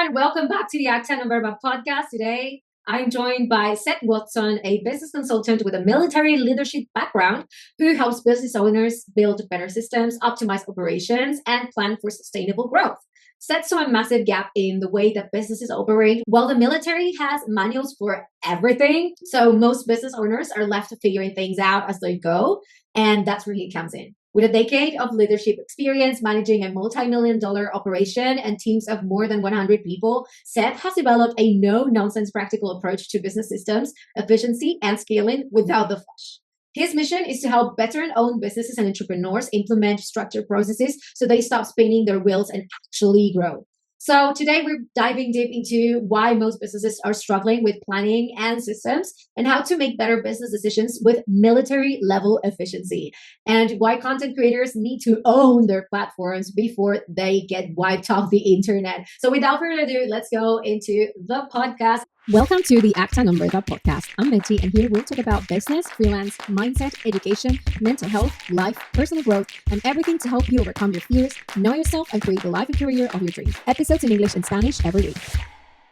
everyone. Welcome back to the Accent and Verba podcast. Today, I'm joined by Seth Watson, a business consultant with a military leadership background who helps business owners build better systems, optimize operations, and plan for sustainable growth. Seth saw a massive gap in the way that businesses operate. While the military has manuals for everything, so most business owners are left figuring things out as they go, and that's where he comes in. With a decade of leadership experience managing a multi-million-dollar operation and teams of more than 100 people, Seth has developed a no-nonsense practical approach to business systems, efficiency, and scaling without the flush. His mission is to help veteran-owned businesses and entrepreneurs implement structured processes so they stop spinning their wheels and actually grow. So today we're diving deep into why most businesses are struggling with planning and systems and how to make better business decisions with military level efficiency, and why content creators need to own their platforms before they get wiped off the internet. So without further ado, let's go into the podcast. Welcome to the Acta Numberga podcast. I'm Betty, and here we'll talk about business, freelance, mindset, education, mental health, life, personal growth, and everything to help you overcome your fears, know yourself, and create the life and career of your dreams. Episodes in English and Spanish every week.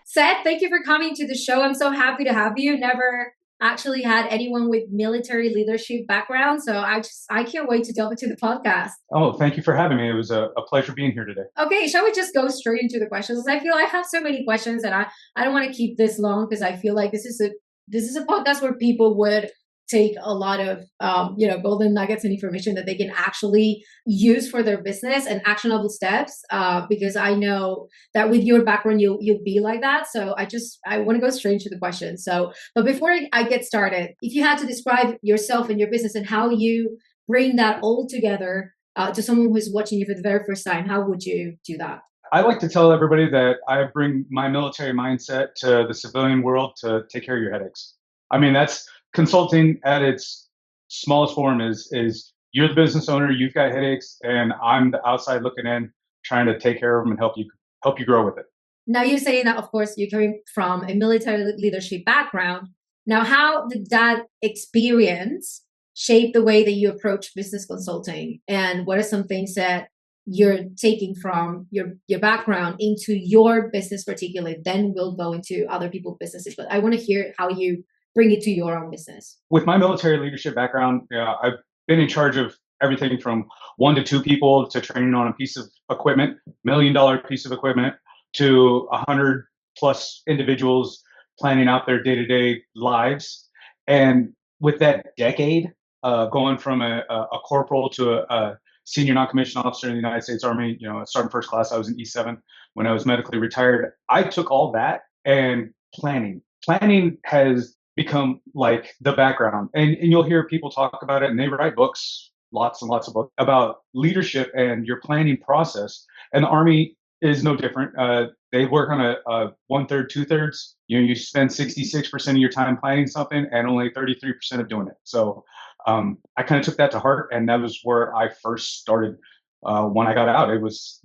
Seth, thank you for coming to the show. I'm so happy to have you. Never actually had anyone with military leadership background, so I can't wait to delve into the podcast. Oh, thank you for having me. It was a pleasure being here today. Okay, shall we just go straight into the questions? I feel I have so many questions, and I don't want to keep this long because I feel like this is a podcast where people would take a lot of golden nuggets and information that they can actually use for their business and actionable steps, because I know that with your background you'll be like that. So I want to go straight to the question. But before I get started, if you had to describe yourself and your business and how you bring that all together to someone who's watching you for the very first time, how would you do that? I like to tell everybody that I bring my military mindset to the civilian world to take care of your headaches. I mean, that's consulting at its smallest form is you're the business owner, you've got headaches, and I'm the outside looking in, trying to take care of them and help you grow with it. Now you're saying that, of course, you came from a military leadership background. Now, how did that experience shape the way that you approach business consulting? And what are some things that you're taking from your background into your business particularly? Then we'll go into other people's businesses. But I want to hear how you bring it to your own business. With my military leadership background, I've been in charge of everything from 1 to 2 people to training on a piece of equipment, $1 million piece of equipment, to 100 plus individuals planning out their day-to-day lives. And with that decade, going from a corporal to a senior non-commissioned officer in the United States Army, starting first class, I was in E7 when I was medically retired. I took all that and planning has become like the background, and you'll hear people talk about it, and they write books, lots and lots of books about leadership and your planning process. And the Army is no different. They work on a 1/3, 2/3. You spend 66% of your time planning something and only 33% of doing it. So I kind of took that to heart, and that was where I first started. When I got out, it was,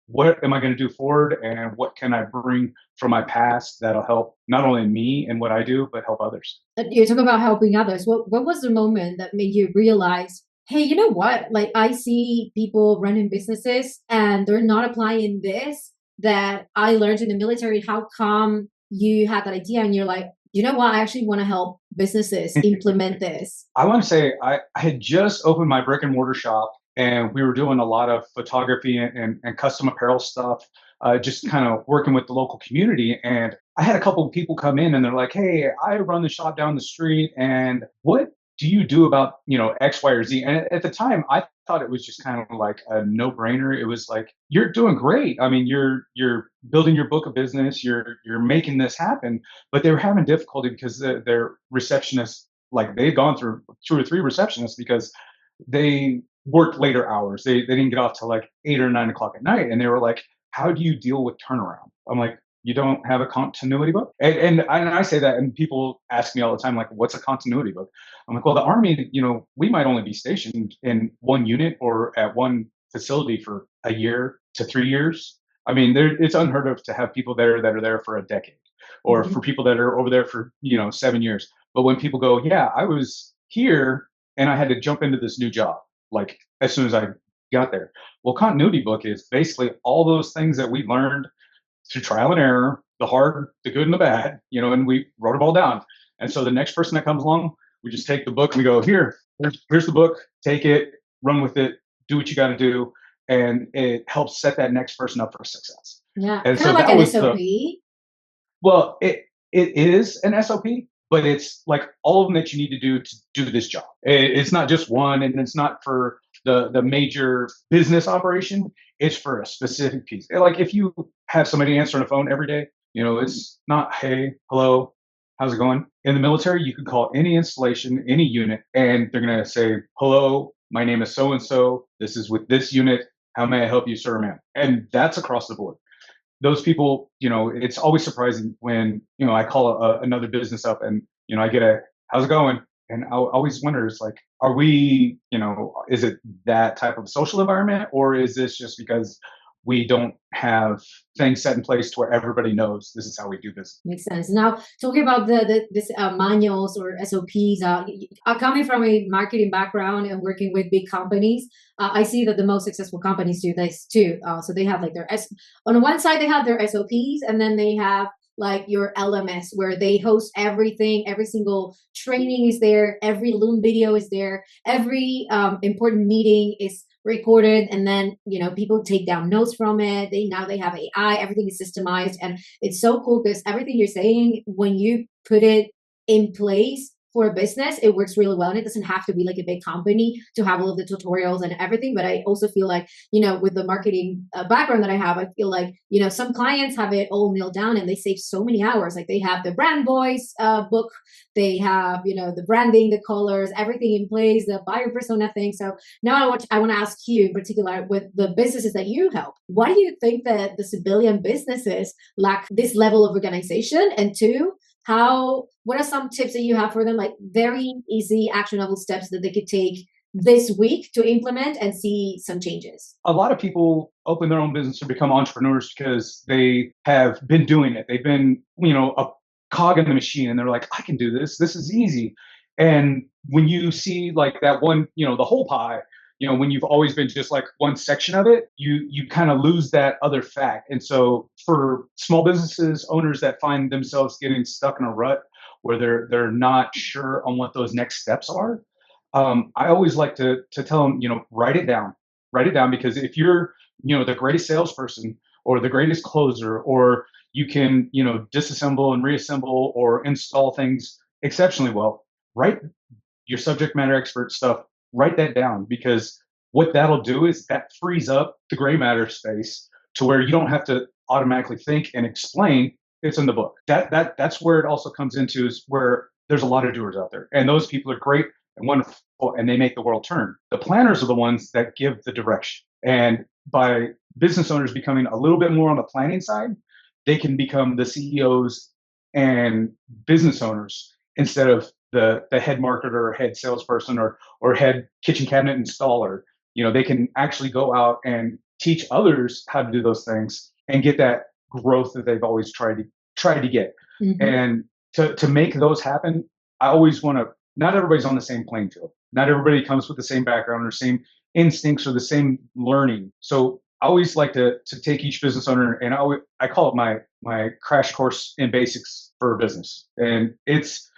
what am I going to do forward, and what can I bring from my past that'll help not only me and what I do, but help others. You talk about helping others. What was the moment that made you realize, hey, you know what? Like, I see people running businesses and they're not applying this that I learned in the military. How come you had that idea and you're like, you know what? I actually want to help businesses implement this. I want to say I had just opened my brick and mortar shop, and we were doing a lot of photography and custom apparel stuff, just kind of working with the local community. And I had a couple of people come in and they're like, hey, I run the shop down the street, and what do you do about, X, Y, or Z? And at the time, I thought it was just kind of like a no-brainer. It was like, you're doing great. I mean, you're building your book of business, you're making this happen. But they were having difficulty because their receptionists, like, they'd gone through 2 or 3 receptionists because they worked later hours. They didn't get off till like 8 or 9 o'clock at night. And they were like, how do you deal with turnaround? I'm like, you don't have a continuity book? And I say that, and people ask me all the time, like, what's a continuity book? I'm like, well, the Army, we might only be stationed in one unit or at one facility for a year to 3 years. I mean, it's unheard of to have people there that are there for a decade, or for people that are over there for, 7 years. But when people go, yeah, I was here and I had to jump into this new job, like, as soon as I got there. Well, continuity book is basically all those things that we learned through trial and error, the hard, the good, and the bad, and we wrote it all down. And so the next person that comes along, we just take the book and we go, here's the book, take it, run with it, do what you got to do. And it helps set that next person up for success. Yeah, And kind so of like that an was SOP. well, it is an SOP, but it's like all of them that you need to do this job. It's not just one, and it's not for the major business operation. It's for a specific piece. Like if you have somebody answering a phone every day, it's not, hey, hello, how's it going? In the military, you can call any installation, any unit, and they're gonna say, hello, my name is so and so. This is with this unit. How may I help you, sir, ma'am? And that's across the board. Those people, it's always surprising when, I call another business up and, I get how's it going? And I always wonder, it's like, are we, is it that type of social environment, or is this just because we don't have things set in place to where everybody knows this is how we do business? Makes sense. Now, talking about this manuals or SOPs, coming from a marketing background and working with big companies, I see that the most successful companies do this too. So they have like on one side they have their SOPs, and then they have like your LMS where they host everything. Every single training is there. Every Loom video is there. Every important meeting is recorded, and then people take down notes from it. Now they have AI. Everything is systemized, and it's so cool because everything you're saying, when you put it in place for a business, it works really well. And it doesn't have to be like a big company to have all of the tutorials and everything. But I also feel like, with the marketing background that I have, I feel like, some clients have it all nailed down and they save so many hours. Like they have the brand voice book, they have, the branding, the colors, everything in place, the buyer persona thing. So now I want to ask you in particular, with the businesses that you help, why do you think that the civilian businesses lack this level of organization? And two, what are some tips that you have for them, like very easy actionable steps that they could take this week to implement and see some changes? A lot of people open their own business or become entrepreneurs because they have been doing it. They've been, a cog in the machine, and they're like, I can do this. This is easy. And when you see like that one, the whole pie, when you've always been just like one section of it, you kind of lose that other fact. And so for small businesses, owners that find themselves getting stuck in a rut where they're not sure on what those next steps are, I always like to tell them, write it down, because if you're, the greatest salesperson or the greatest closer, or you can, disassemble and reassemble or install things exceptionally well, write your subject matter expert stuff, write that down, because what that'll do is that frees up the gray matter space to where you don't have to automatically think and explain. It's in the book. That's where it also comes into, is where there's a lot of doers out there, and those people are great and wonderful, and they make the world turn. The planners are the ones that give the direction. And by business owners becoming a little bit more on the planning side, they can become the CEOs and business owners instead of the head marketer or head salesperson or head kitchen cabinet installer. They can actually go out and teach others how to do those things and get that growth that they've always tried to get. Mm-hmm. And to make those happen, I always want to, not everybody's on the same playing field. Not everybody comes with the same background or same instincts or the same learning. So I always like to take each business owner, and I call it my crash course in basics for a business. And it's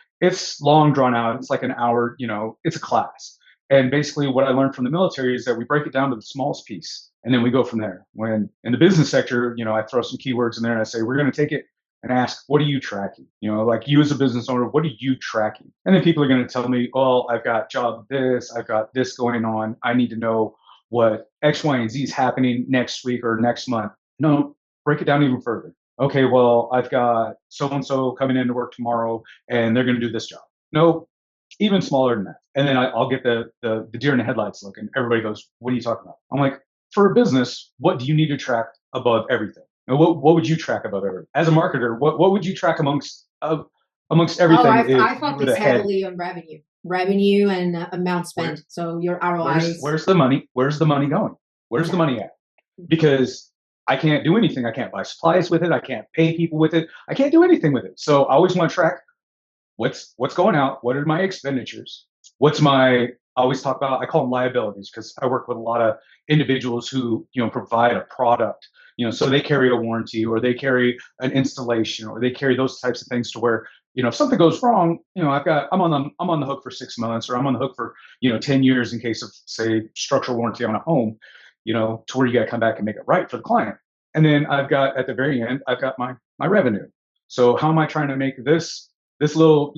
long drawn out. It's like an hour, it's a class. And basically what I learned from the military is that we break it down to the smallest piece, and then we go from there. When in the business sector, I throw some keywords in there and I say, we're going to take it and ask, what are you tracking? Like you as a business owner, what are you tracking? And then people are going to tell me, well, I've got job this, I've got this going on. I need to know what X, Y, and Z is happening next week or next month. No, break it down even further. Okay, well, I've got so-and-so coming in to work tomorrow and they're going to do this job. No, even smaller than that. And then I'll get the deer in the headlights look, and everybody goes, what are you talking about? I'm like, for a business, what do you need to track above everything? And what would you track above everything? As a marketer, what would you track amongst everything? I focus heavily on revenue and amount spent. So your ROIs. Where's the money? Where's the money going? Where's the money at? Because I can't do anything. I can't buy supplies with it. I can't pay people with it. I can't do anything with it. So I always want to track what's going out. What are my expenditures? I always talk about, I call them liabilities, because I work with a lot of individuals who, provide a product So they carry a warranty, or they carry an installation, or they carry those types of things to where, if something goes wrong, I'm on the hook for 6 months, or I'm on the hook for, 10 years in case of, say, structural warranty on a home, to where you got to come back and make it right for the client. And then I've got, at the very end, I've got my revenue. So how am I trying to make this little,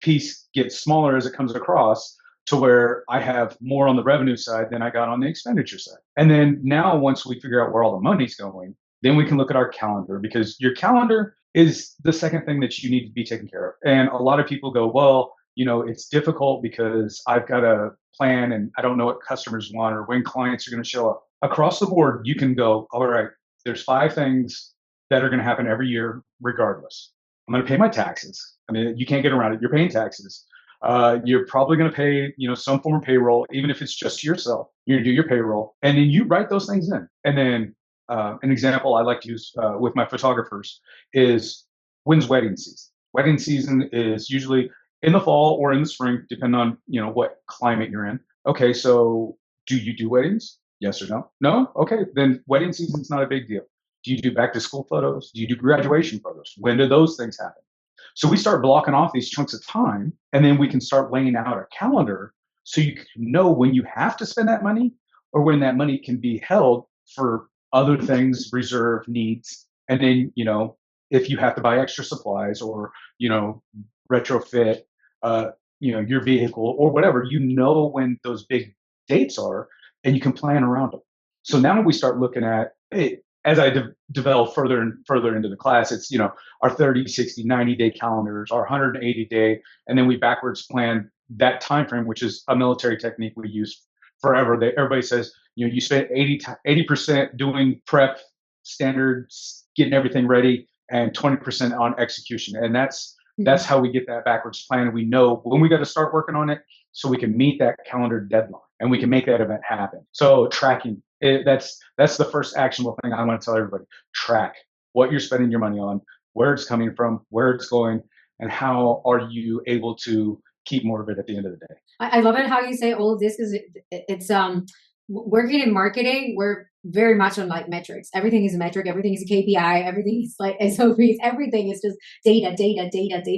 piece get smaller as it comes across, to where I have more on the revenue side than I got on the expenditure side. And then now, once we figure out where all the money's going, then we can look at our calendar, because your calendar is the second thing that you need to be taken care of. And a lot of people go, well, it's difficult because I've got a plan and I don't know what customers want or when clients are going to show up. Across the board, you can go, all right, there's 5 things that are going to happen every year regardless. I'm going to pay my taxes. I mean, you can't get around it. You're paying taxes. You're probably going to pay, some form of payroll, even if it's just yourself. You're going to do your payroll, and then you write those things in. And then an example I like to use with my photographers is, when's wedding season? Wedding season is usually in the fall or in the spring, depending on what climate you're in. Okay, so do you do weddings? Yes or no? No? Okay, then wedding season's not a big deal. Do you do back to school photos? Do you do graduation photos? When do those things happen? So we start blocking off these chunks of time, and then we can start laying out a calendar so you can know when you have to spend that money, or when that money can be held for other things, reserve needs. And then, if you have to buy extra supplies, or, retrofit, your vehicle or whatever, when those big dates are, and you can plan around them. So now we start looking at, as I develop further and further into the class, it's, our 30, 60, 90-day calendars, our 180-day, and then we backwards plan that time frame, which is a military technique we use forever. Everybody says, you spend 80% doing prep, standards, getting everything ready, and 20% on execution. And that's how we get that backwards plan. And we know when we got to start working on it, so we can meet that calendar deadline and we can make that event happen. So tracking, that's the first actionable thing I want to tell everybody. Track what you're spending your money on, where it's coming from, where it's going, and how are you able to keep more of it at the end of the day. I love it how you say all of this, because it's working in marketing, we're very much on like metrics. Everything is a metric, everything is a KPI, everything is like SOPs, everything is just data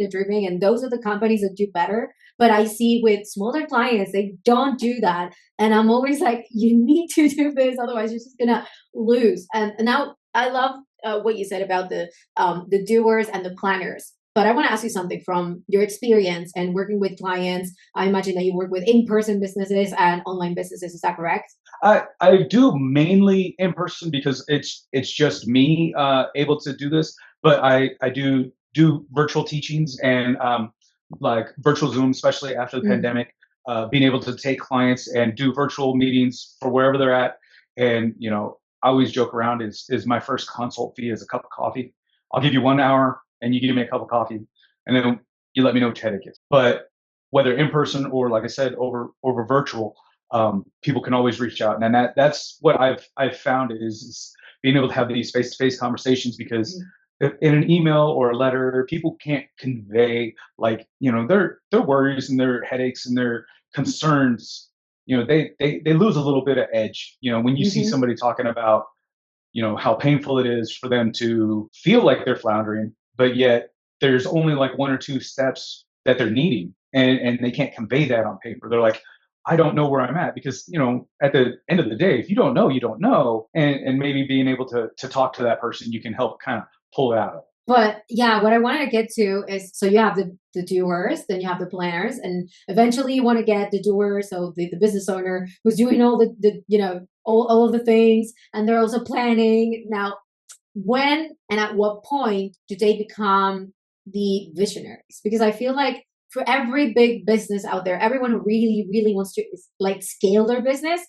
driven. And those are the companies that do better. But I see with smaller clients, they don't do that. And I'm always like, you need to do this, otherwise you're just gonna lose. And now I love what you said about the doers and the planners. But I want to ask you something from your experience and working with clients. I imagine that you work with in-person businesses and online businesses. Is that correct? I do mainly in person, because it's just me able to do this. But I do virtual teachings, and like virtual Zoom, especially after the pandemic, being able to take clients and do virtual meetings for wherever they're at. And I always joke around, is my first consult fee is a cup of coffee. I'll give you 1 hour, and you give me a cup of coffee, and then you let me know what your headache is. But whether in person or, like I said, over virtual, people can always reach out. And that's what I've found is being able to have these face-to-face conversations, because in an email or a letter, people can't convey, like, their worries and their headaches and their concerns. They lose a little bit of edge. When you see somebody talking about, how painful it is for them to feel like they're floundering, but yet there's only like 1 or 2 steps that they're needing, and they can't convey that on paper. They're like, I don't know where I'm at, because at the end of the day, if you don't know, you don't know. And maybe being able to talk to that person, you can help kind of pull it out of it. But yeah, what I want to get to is, so you have the doers, then you have the planners, and eventually you want to get the doer, so the business owner who's doing all the all of the things, and they're also planning. Now, when and at what point do they become the visionaries? Because I feel like for every big business out there, everyone who really, really wants to like scale their business,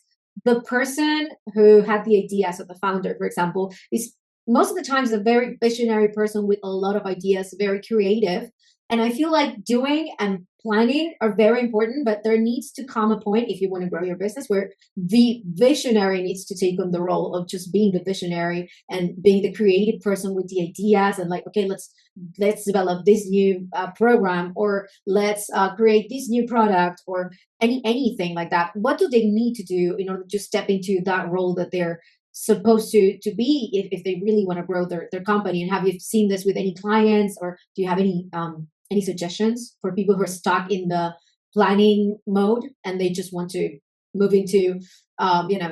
the person who had the idea, so the founder, for example, is most of the times a very visionary person with a lot of ideas, very creative. And I feel like doing and planning are very important, but there needs to come a point, if you want to grow your business, where the visionary needs to take on the role of just being the visionary and being the creative person with the ideas, and like, okay, let's develop this new program, or let's create this new product, or anything like that. What do they need to do in order to step into that role that they're supposed to be if they really want to grow their company? And have you seen this with any clients, or do you have any suggestions for people who are stuck in the planning mode and they just want to move into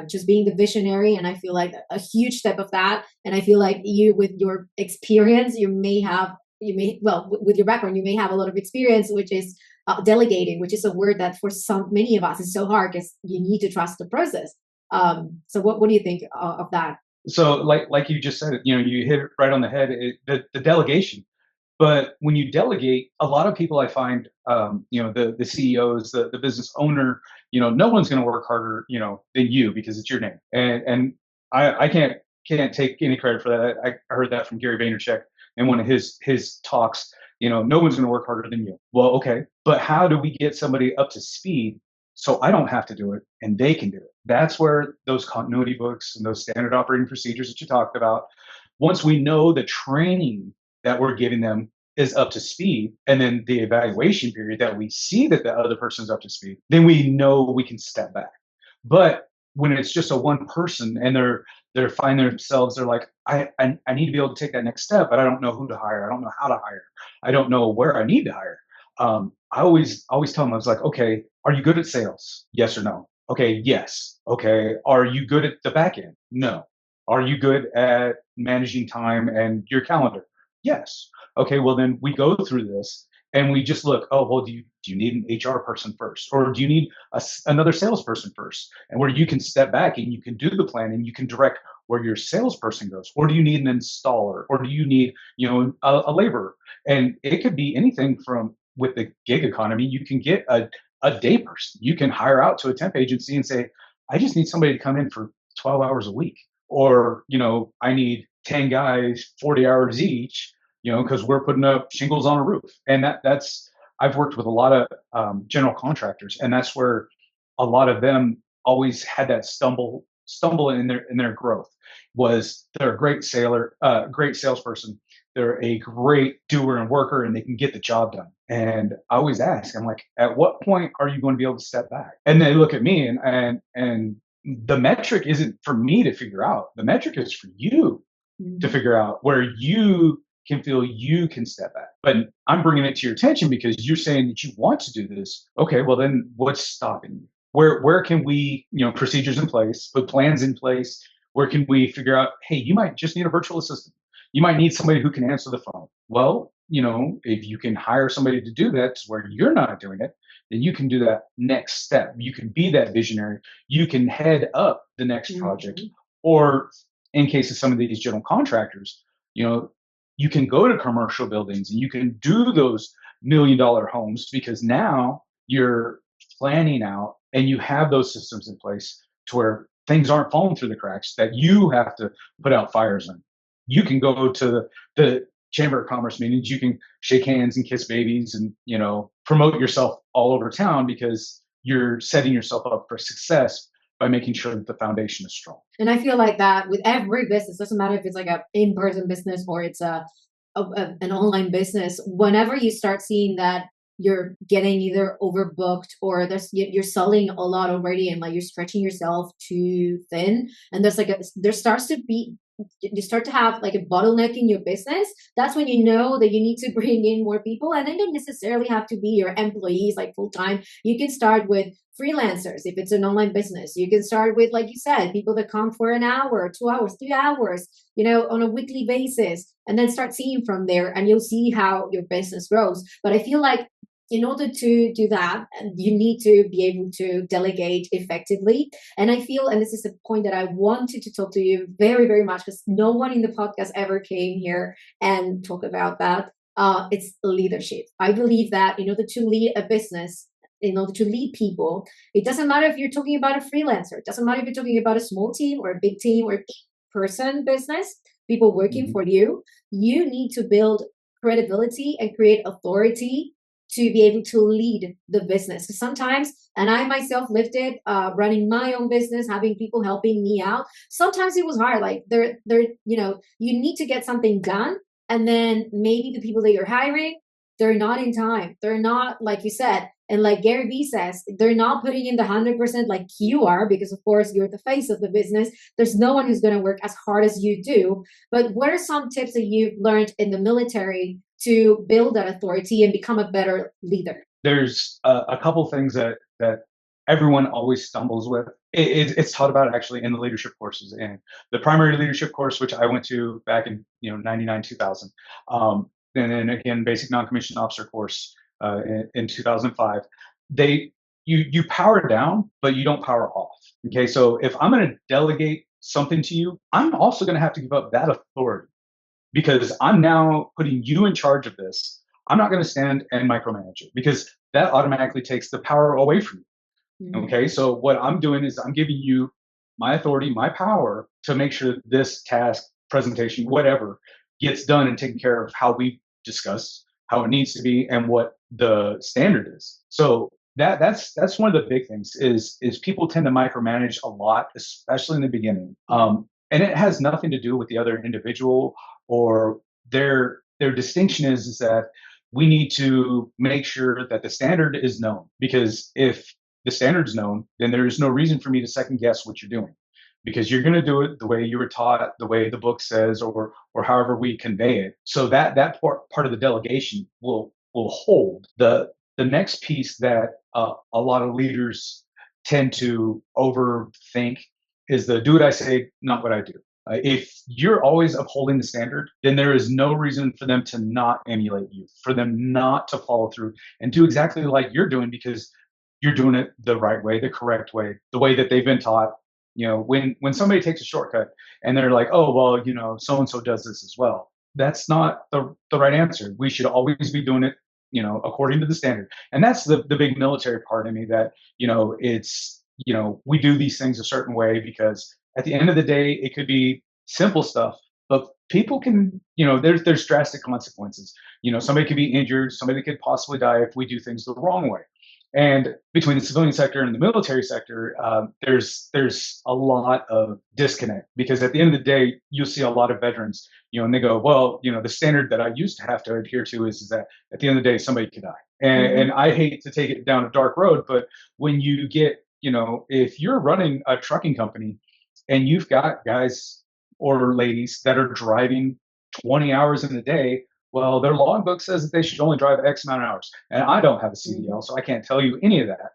just being the visionary? And I feel like a huge step of that, and I feel like you, with your experience, with your background, you may have a lot of experience, which is delegating, which is a word that for many of us is so hard because you need to trust the process. So what do you think of that? So like you just said, you hit it right on the head. The delegation. But when you delegate, a lot of people I find, the CEOs, the business owner, no one's going to work harder, than you because it's your name. And I can't take any credit for that. I heard that from Gary Vaynerchuk in one of his talks. No one's going to work harder than you. Well, okay, but how do we get somebody up to speed so I don't have to do it and they can do it? That's where those continuity books and those standard operating procedures that you talked about, once we know the training that we're giving them is up to speed, and then the evaluation period that we see that the other person's up to speed, then we know we can step back. But when it's just a one person and they're finding themselves, they're like, I need to be able to take that next step, but I don't know who to hire. I don't know how to hire. I don't know where I need to hire. I always tell them, I was like, okay, are you good at sales? Yes or no? Okay, yes. Okay, are you good at the back end? No. Are you good at managing time and your calendar? Yes. Okay, well then we go through this and we just look, oh, well, do you need an HR person first? Or do you need another salesperson first? And where you can step back and you can do the plan and you can direct where your salesperson goes. Or do you need an installer? Or do you need, a laborer? And it could be anything from, with the gig economy, you can get a day person. You can hire out to a temp agency and say, I just need somebody to come in for 12 hours a week. Or, I need 10 guys, 40 hours each, because we're putting up shingles on a roof. And that's, I've worked with a lot of general contractors, and that's where a lot of them always had that stumble in their growth. Was they're a great salesperson. They're a great doer and worker, and they can get the job done. And I always ask, I'm like, at what point are you going to be able to step back? And they look at me, and the metric isn't for me to figure out. The metric is for you to figure out where you can feel you can step back. But I'm bringing it to your attention because you're saying that you want to do this. Okay, well then what's stopping you? Where can we, procedures in place, put plans in place? Where can we figure out, hey, you might just need a virtual assistant. You might need somebody who can answer the phone. Well, if you can hire somebody to do that where you're not doing it, then you can do that next step. You can be that visionary. You can head up the next project. Or in case of some of these general contractors, you can go to commercial buildings and you can do those $1 million homes, because now you're planning out and you have those systems in place to where things aren't falling through the cracks that you have to put out fires in. You can go to the Chamber of Commerce meetings, you can shake hands and kiss babies and, promote yourself all over town because you're setting yourself up for success by making sure that the foundation is strong. And I feel like that with every business, doesn't matter if it's like a in-person business or it's an online business, whenever you start seeing that you're getting either overbooked or you're selling a lot already and like you're stretching yourself too thin, and you start to have like a bottleneck in your business, that's when you know that you need to bring in more people. And they don't necessarily have to be your employees like full time. You can start with freelancers if it's an online business. You can start with, like you said, people that come for an hour, 2 hours, 3 hours, on a weekly basis, and then start seeing from there, and you'll see how your business grows. But I feel like in order to do that, you need to be able to delegate effectively. And I feel, and this is a point that I wanted to talk to you very, very much, because no one in the podcast ever came here and talk about that. It's leadership. I believe that in order to lead a business, in order to lead people, it doesn't matter if you're talking about a freelancer. It doesn't matter if you're talking about a small team or a big team or a person business, people working for you. You need to build credibility and create authority to be able to lead the business. Because sometimes, and I myself lived it, running my own business, having people helping me out. Sometimes it was hard. Like you need to get something done, and then maybe the people that you're hiring, they're not in time. They're not, like you said, And like Gary Vee says, they're not putting in the 100% like you are, because of course you're the face of the business. There's no one who's going to work as hard as you do. But what are some tips that you've learned in the military to build that authority and become a better leader? There's a couple things that everyone always stumbles with. It's taught about actually in the leadership courses, and the primary leadership course, which I went to back in 99 2000, and then again basic non-commissioned officer course in 2005. They you power down, but you don't power off. Okay, so if I'm going to delegate something to you, I'm also going to have to give up that authority because I'm now putting you in charge of this. I'm not going to stand and micromanage it because that automatically takes the power away from you. Mhm. Okay, so what I'm doing is I'm giving you my authority, my power to make sure this task, presentation, whatever, gets done and taken care of how we discussed, how it needs to be, and what the standard is. So that's one of the big things is people tend to micromanage a lot, especially in the beginning. And it has nothing to do with the other individual or their distinction is that we need to make sure that the standard is known because if the standard's known, then there is no reason for me to second guess what you're doing because you're going to do it the way you were taught, the way the book says, or however we convey it. So that part of the delegation will hold. The next piece that a lot of leaders tend to overthink is the do what I say, not what I do. If you're always upholding the standard, then there is no reason for them to not emulate you, for them not to follow through and do exactly like you're doing because you're doing it the right way, the correct way, the way that they've been taught. When somebody takes a shortcut and they're like, oh well, so and so does this as well. That's not the right answer. We should always be doing it, according to the standard. And that's the big military part of me that it's we do these things a certain way because at the end of the day, it could be simple stuff, but people can, there's drastic consequences. Somebody could be injured, somebody could possibly die if we do things the wrong way. And between the civilian sector and the military sector, there's a lot of disconnect because at the end of the day, you'll see a lot of veterans, and they go, well, the standard that I used to have to adhere to is that at the end of the day, somebody could die. And I hate to take it down a dark road, but when you get, if you're running a trucking company and you've got guys or ladies that are driving 20 hours in a day, well, their logbook says that they should only drive X amount of hours. And I don't have a CDL, so I can't tell you any of that.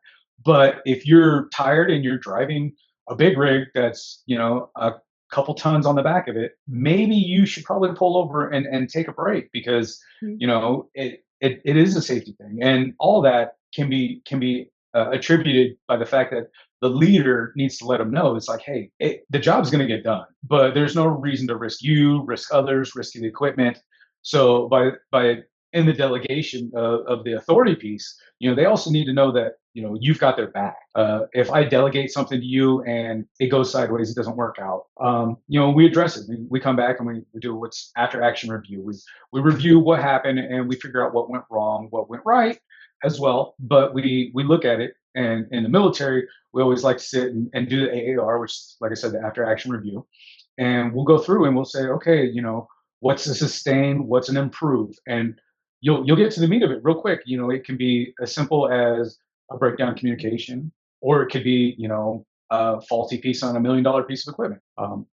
But if you're tired and you're driving a big rig that's, a couple tons on the back of it, maybe you should probably pull over and take a break because, it is a safety thing. And all that can be attributed by the fact that the leader needs to let them know it's like, hey, the job's going to get done, but there's no reason to risk you, risk others, risk the equipment. So by in the delegation of the authority piece, they also need to know that you've got their back. If I delegate something to you and it goes sideways, it doesn't work out. We address it. We come back and we do what's after action review. We review what happened and we figure out what went wrong, what went right as well. But we look at it. And in the military, we always like to sit and do the AAR, which is, like I said, the after action review. And we'll go through and we'll say, okay, what's a sustain, what's an improve, and you'll get to the meat of it real quick. It can be as simple as a breakdown communication, or it could be a faulty piece on $1 million piece of equipment.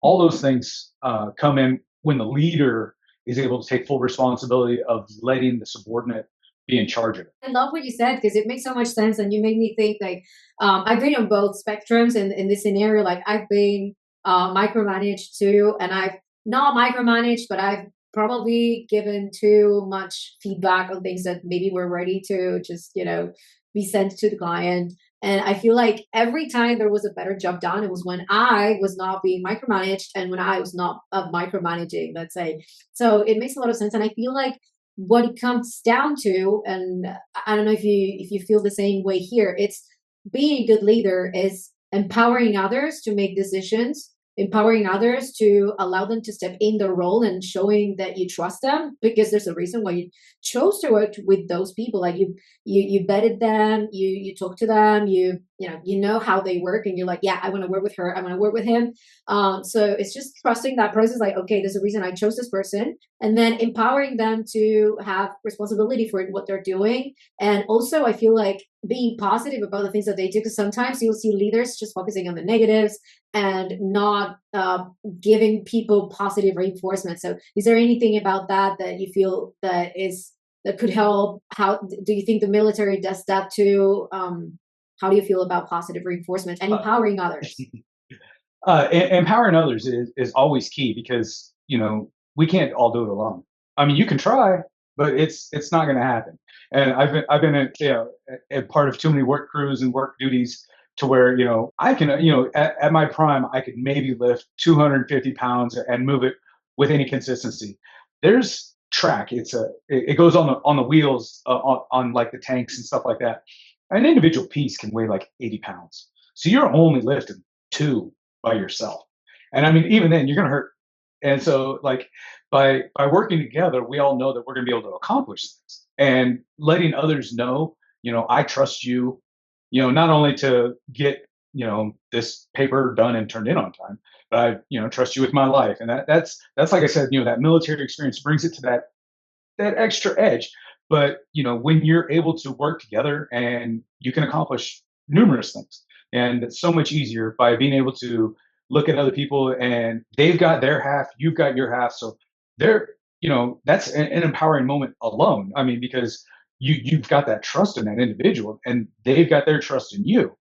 All those things come in when the leader is able to take full responsibility of letting the subordinate be in charge of it. I love what you said because it makes so much sense, and you made me think like I've been on both spectrums in this scenario. Like I've been micromanaged too, and I've not micromanaged, but I've probably given too much feedback on things that maybe were ready to just be sent to the client. And I feel like every time there was a better job done, it was when I was not being micromanaged and when I was not micromanaging, let's say. So it makes a lot of sense, and I feel like what it comes down to, and I don't know if you feel the same way here, it's being a good leader is empowering others to make decisions, empowering others to allow them to step in their role and showing that you trust them because there's a reason why you chose to work with those people. Like you vetted them, you talked to them, you you know how they work, and you're like, yeah, I want to work with her, I want to work with him. So it's just trusting that process, like, okay, there's a reason I chose this person, and then empowering them to have responsibility for what they're doing. And also, I feel like being positive about the things that they do, because sometimes you'll see leaders just focusing on the negatives and not giving people positive reinforcement. So is there anything about that that you feel that could help? How do you think the military does that too? How do you feel about positive reinforcement and Uh, empowering others? empowering others is always key because we can't all do it alone. I mean, you can try, but it's not going to happen. And I've been a part of too many work crews and work duties to where I can at my prime I could maybe lift 250 pounds and move it with any consistency. There's track. It goes on the wheels on like the tanks and stuff like that. An individual piece can weigh like 80 pounds. So you're only lifting two by yourself. And I mean, even then, you're going to hurt. And so, like, by working together, we all know that we're going to be able to accomplish things. And letting others know, I trust you, not only to get this paper done and turned in on time, but I trust you with my life. And that's like I said, that military experience brings it to that extra edge. But when you're able to work together, and you can accomplish numerous things, and it's so much easier by being able to look at other people, and they've got their half, you've got your half. So they're that's an empowering moment alone. I mean, because you've got that trust in that individual, and they've got their trust in you.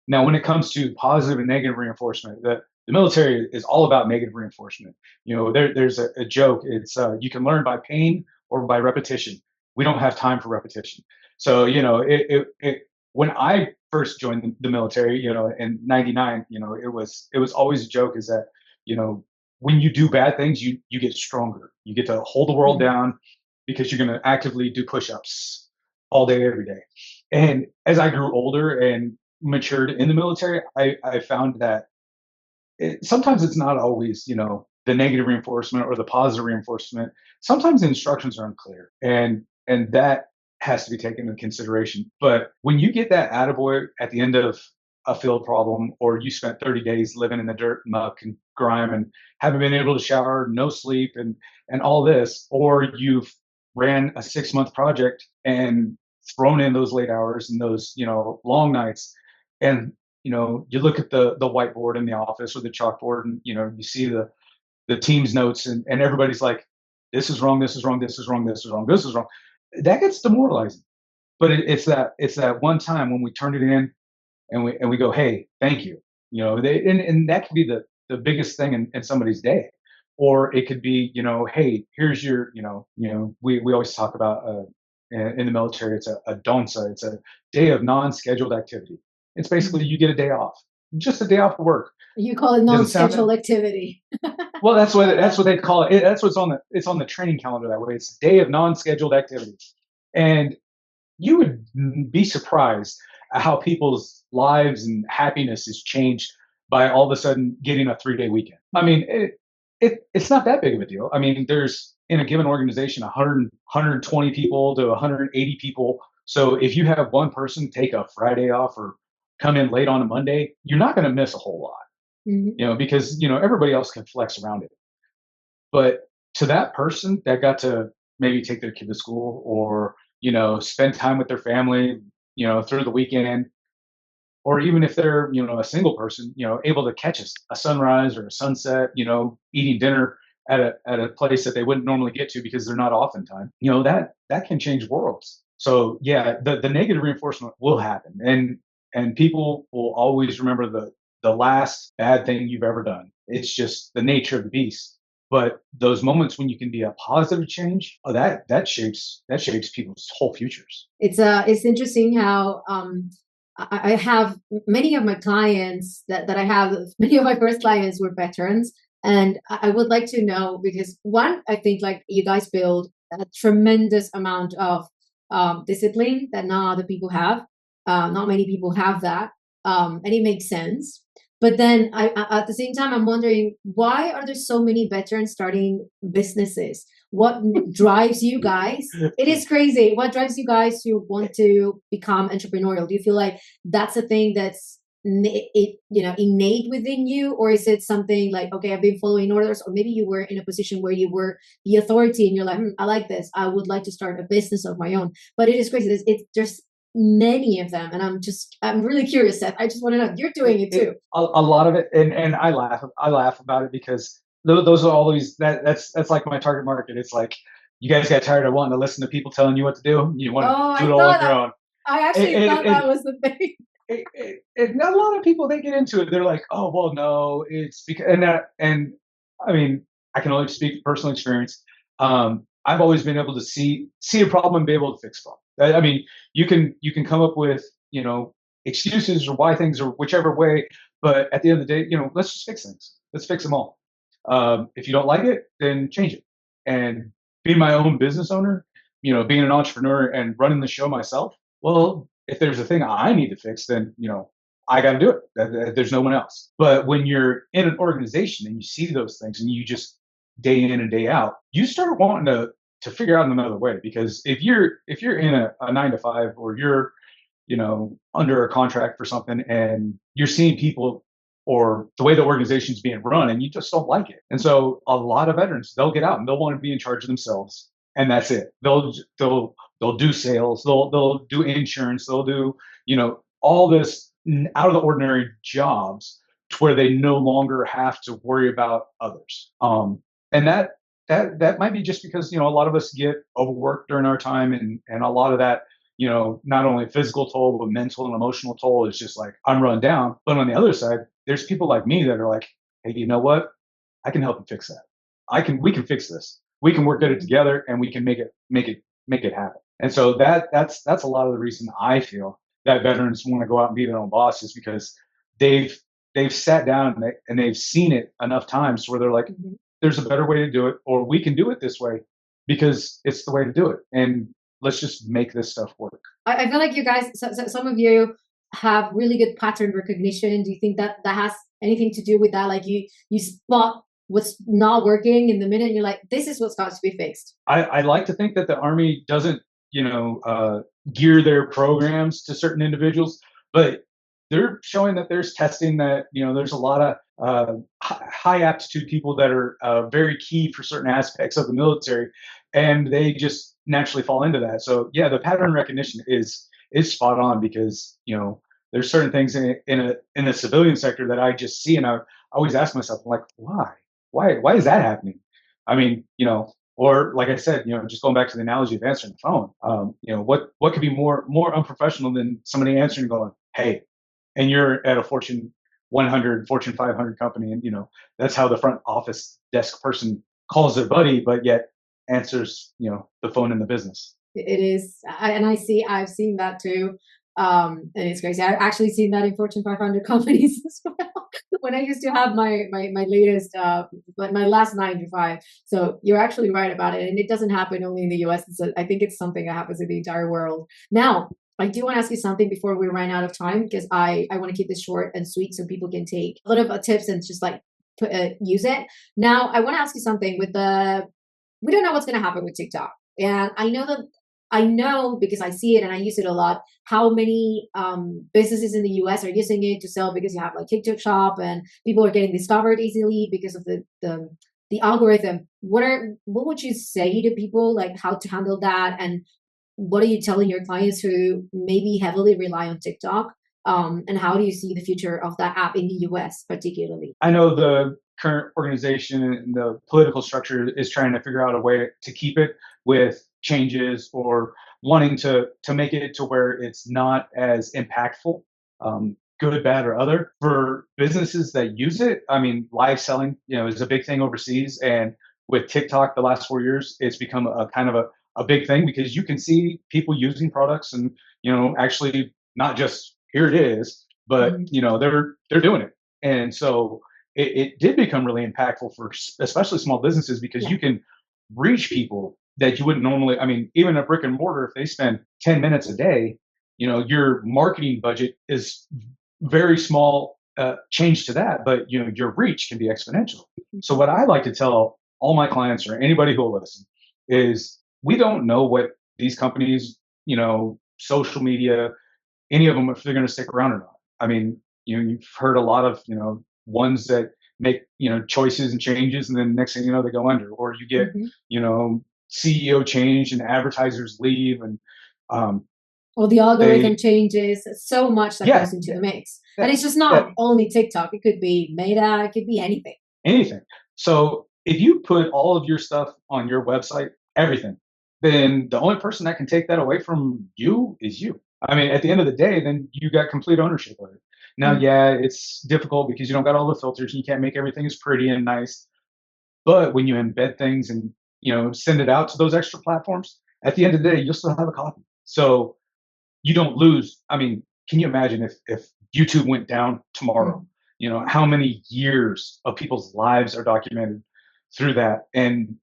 Now, when it comes to positive and negative reinforcement, the military is all about negative reinforcement. There's a joke. It's you can learn by pain or by repetition. We don't have time for repetition. So when I first joined the military, in '99, it was always a joke. Is that you know when you do bad things, you get stronger. You get to hold the world Mhm. down because you're going to actively do push-ups all day, every day. And as I grew older and matured in the military, I found that sometimes it's not always, the negative reinforcement or the positive reinforcement. Sometimes the instructions are unclear, and that has to be taken into consideration. But when you get that attaboy at the end of a field problem, or you spent 30 days living in the dirt, muck, and grime, and haven't been able to shower, no sleep, and all this, or you've ran a 6-month project and thrown in those late hours and those long nights, and you look at the whiteboard in the office or the chalkboard, and you see the team's notes, and everybody's like, this is wrong, this is wrong, this is wrong, this is wrong, this is wrong. That gets demoralizing. But it's that one time when we turn it in, and we go, hey, thank you. And that could be the biggest thing in somebody's day. Or it could be, hey, here's your, we always talk about in the military, it's a donsa, it's a day of non-scheduled activity. It's basically you get a day off, just a day off of work. You call it Doesn't sound that non-scheduled activity. well. That's what they call it. That's what's on the training calendar that way. It's a day of non-scheduled activities, and you would be surprised at how people's lives and happiness is changed by all of a sudden getting a 3-day weekend. I mean, it's not that big of a deal. I mean, there's in a given organization 120 people to 180 people. So if you have one person take a Friday off or come in late on a Monday, you're not going to miss a whole lot, Mhm. because everybody else can flex around it. But to that person that got to maybe take their kid to school, or spend time with their family, through the weekend, or even if they're a single person, able to catch a sunrise or a sunset, eating dinner at a place that they wouldn't normally get to because they're not oftentimes, that can change worlds. So yeah, the negative reinforcement will happen, and people will always remember the last bad thing you've ever done. It's just the nature of the beast. But those moments when you can be a positive change, that shapes people's whole futures. It's interesting how I have many of my clients that I have, many of my first clients were veterans. And I would like to know, because one, I think like you guys build a tremendous amount of discipline that not other people have. Not many people have that. And it makes sense. But then at the same time, I'm wondering, why are there so many veterans starting businesses? what drives you guys? It is crazy. What drives you guys to want to become entrepreneurial? Do you feel like that's a thing that's innate within you, or is it something like, okay, I've been following orders, or maybe you were in a position where you were the authority and you're like, I like this, I would like to start a business of my own. But it is crazy. There's many of them, and I'm really curious, Seth. I just want to know, you're doing it too. A lot of it, and I laugh about it because those are always that's like my target market. It's like you guys got tired of wanting to listen to people telling you what to do. You want to do it all on your own. I actually thought that was the thing. A lot of people, they get into it. They're like, oh well, no, it's because and I mean, I can only speak from personal experience. I've always been able to see a problem and be able to fix problem. I mean, you can come up with excuses or why things or whichever way, but at the end of the day, let's just fix things. Let's fix them all. If you don't like it, then change it. And being my own business owner, being an entrepreneur and running the show myself, well, if there's a thing I need to fix, then I got to do it. There's no one else. But when you're in an organization and you see those things and you just day in and day out, you start wanting to figure out another way. Because if you're in a 9 to 5, or you're under a contract for something, and you're seeing people or the way the organization's being run, and you just don't like it. And so a lot of veterans, they'll get out and they'll want to be in charge of themselves, and that's it. They'll do sales, they'll do insurance, they'll do all this out of the ordinary jobs to where they no longer have to worry about others. And that might be just because a lot of us get overworked during our time, and a lot of that not only physical toll, but mental and emotional toll is just like, I'm run down. But on the other side, there's people like me that are like, hey, you know what? I can help you fix that. We can fix this. We can work at it together, and we can make it happen. And so that's a lot of the reason I feel that veterans want to go out and be their own boss, is because they've sat down and they've seen it enough times where they're like, there's a better way to do it, or we can do it this way because it's the way to do it. And let's just make this stuff work. I feel like you guys, some of you have really good pattern recognition. Do you think that has anything to do with that? Like you spot what's not working in the minute, and you're like, this is what's got to be fixed. I like to think that the Army doesn't, gear their programs to certain individuals, but they're showing that there's testing that, there's a lot of high aptitude people that are very key for certain aspects of the military, and they just naturally fall into that. So yeah, the pattern recognition is spot on, because there's certain things in a civilian sector that I just see, and I always ask myself, like, why is that happening? I mean, or like I said, just going back to the analogy of answering the phone, what could be more unprofessional than somebody answering and going, hey, and you're at a Fortune 100, Fortune 500 company, and that's how the front office desk person calls their buddy, but yet answers the phone in the business. It is, I've seen that too. And it's crazy. I've actually seen that in Fortune 500 companies as well. When I used to have my latest, my last 9 to 5. So you're actually right about it. And it doesn't happen only in the US. I think it's something that happens in the entire world. Now, I do want to ask you something before we run out of time, because I want to keep this short and sweet so people can take a lot of tips and just like use it. Now, I want to ask you something we don't know what's going to happen with TikTok. And I know because I see it and I use it a lot, how many businesses in the US are using it to sell, because you have like TikTok shop and people are getting discovered easily because of the algorithm. What would you say to people, like how to handle that? And what are you telling your clients who maybe heavily rely on TikTok? And how do you see the future of that app in the US particularly? I know the current organization and the political structure is trying to figure out a way to keep it, with changes or wanting to make it to where it's not as impactful, good, bad, or other. For businesses that use it, I mean, live selling, is a big thing overseas. And with TikTok, the last 4 years, it's become a kind of a big thing, because you can see people using products and, actually not just here it is, but, they're doing it. And so it did become really impactful for especially small businesses, because you can reach people that you wouldn't normally. I mean, even a brick and mortar, if they spend 10 minutes a day, your marketing budget is very small change to that, but your reach can be exponential. So what I like to tell all my clients, or anybody who will listen, is we don't know what these companies, social media, any of them, if they're going to stick around or not. I mean, you've heard a lot of, ones that make, choices and changes, and then next thing you know, they go under, or you get, Mhm. you know, CEO change and advertisers leave, and um, Or the algorithm they, changes, so much that yeah, goes into the mix. yeah, And it's just yeah, not only TikTok. It could be Meta, it could be anything. anything. So if you put all of your stuff on your website, everything, then the only person that can take that away from you is you. I mean, at the end of the day, then you got complete ownership of it. Now, Mm. yeah, it's difficult because you don't got all the filters and you can't make everything as pretty and nice. But when you embed things and send it out to those extra platforms, at the end of the day, you'll still have a copy. So you don't lose. I mean, can you imagine if YouTube went down tomorrow? Mm. How many years of people's lives are documented through that? And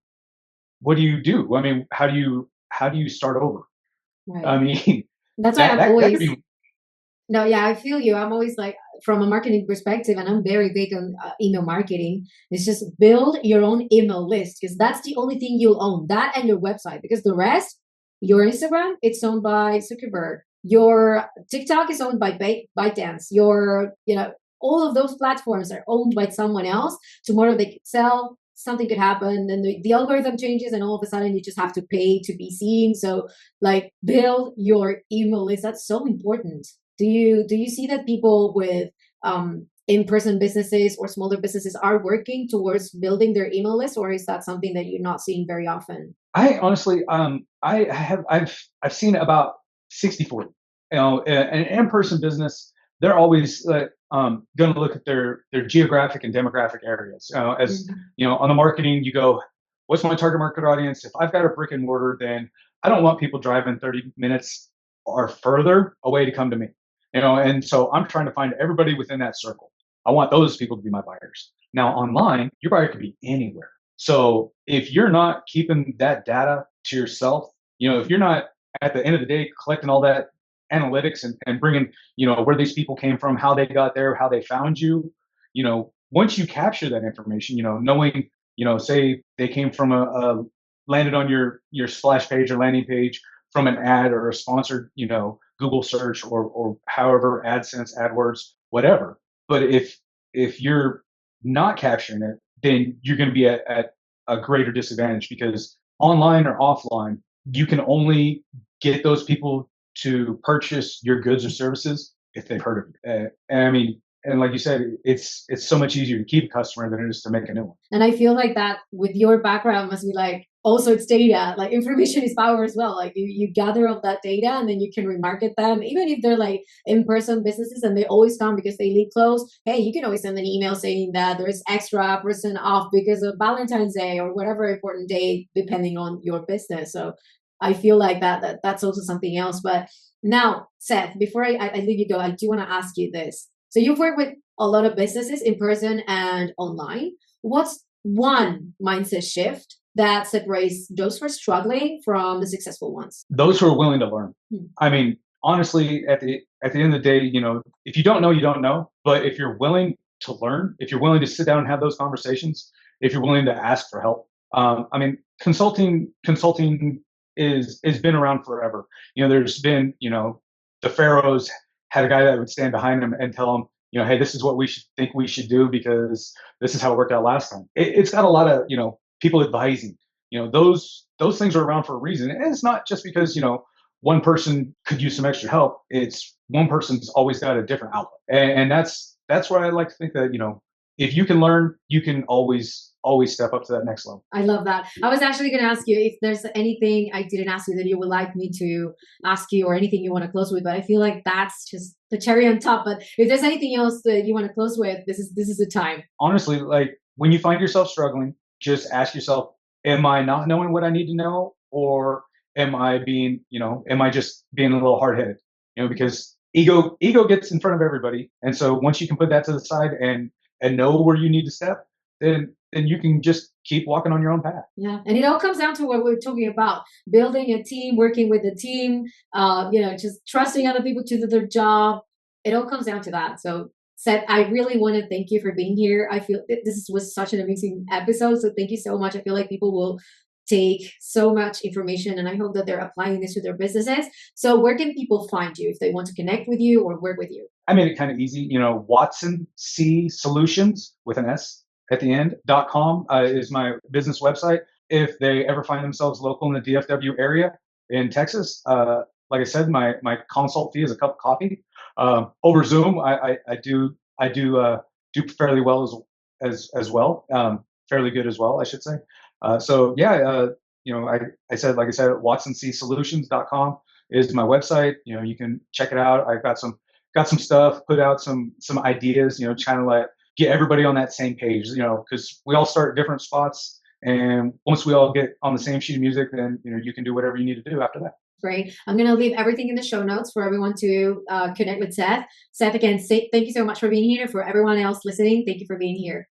what do you do? I mean, how do you start over? I Right. mean, That's why that I'm that could always, be no, yeah, I feel you. I'm always like, from a marketing perspective, and I'm very big on email marketing. It's just build your own email list because that's the only thing you'll own, that and your website. Because the rest, your Instagram, it's owned by Zuckerberg. Your TikTok is owned by ByteDance. All of those platforms are owned by someone else. Tomorrow they could sell, something could happen, and the algorithm changes, and all of a sudden you just have to pay to be seen. So, like, build your email list. That's so important. Do you see that people with in-person businesses or smaller businesses are working towards building their email list, or is that something that you're not seeing very often? I honestly, I've seen about 60/40. An in-person business, they're always going to look at their geographic and demographic areas. As Mhm. on the marketing, you go, what's my target market audience? If I've got a brick and mortar, then I don't want people driving 30 minutes or further away to come to me. And so I'm trying to find everybody within that circle. I want those people to be my buyers. Now online, your buyer could be anywhere. So if you're not keeping that data to yourself, if you're not at the end of the day collecting all that analytics and bringing, where these people came from, how they got there, how they found you, once you capture that information, knowing, say they came from landed on your splash page or landing page from an ad or a sponsored, Google search or however AdSense, AdWords, whatever. But if you're not capturing it, then you're going to be at a greater disadvantage because online or offline, you can only get those people to purchase your goods or services if they've heard of you. And I mean, and like you said, it's so much easier to keep a customer than it is to make a new one. And I feel like that with your background must be like, also it's data. Like, information is power as well. Like, you gather all that data and then you can remarket them, even if they're like in-person businesses and they always come because they live close. Hey, you can always send an email saying that there's extra percent off because of Valentine's Day or whatever important day, depending on your business. So I feel like that's also something else. But now, Seth, before I leave you go, I do want to ask you this. So you've worked with a lot of businesses in person and online. What's one mindset shift that separates those who are struggling from the successful ones? Those who are willing to learn. Hmm. I mean, honestly, at the end of the day, if you don't know, you don't know. But if you're willing to learn, if you're willing to sit down and have those conversations, if you're willing to ask for help, I mean, consulting is been around forever. There's been the pharaohs had a guy that would stand behind him and tell him, hey, this is what we should do because this is how it worked out last time. It's got a lot of people advising. Those things are around for a reason, and it's not just because one person could use some extra help. It's one person's always got a different outlet, and that's where I like to think that if you can learn, you can always step up to that next level. I love that. I was actually going to ask you if there's anything I didn't ask you that you would like me to ask you, or anything you want to close with. But I feel like that's just the cherry on top. But if there's anything else that you want to close with, this is the time. Honestly, like when you find yourself struggling, just ask yourself, am I not knowing what I need to know, or am I just being a little hard headed? Because ego gets in front of everybody, and so once you can put that to the side and know where you need to step, then you can just keep walking on your own path. Yeah, and it all comes down to what we're talking about: building a team, working with the team, just trusting other people to do their job. It all comes down to that. So, Seth, I really want to thank you for being here. I feel this was such an amazing episode. So thank you so much. I feel like people will take so much information, and I hope that they're applying this to their businesses. So where can people find you if they want to connect with you or work with you? I made it kind of easy. Watson C Solutions with an S at the end.com is my business website. If they ever find themselves local in the DFW area in Texas, like I said, my consult fee is a cup of coffee. Over Zoom, I do fairly well as well, fairly good as well, I should say. So yeah, like I said, watsoncsolutions.com is my website. You can check it out. I've got some stuff, put out some ideas, trying to like get everybody on that same page, because we all start at different spots. And once we all get on the same sheet of music, then you can do whatever you need to do after that. Great. I'm going to leave everything in the show notes for everyone to connect with Seth. Seth, again, thank you so much for being here. For everyone else listening, thank you for being here.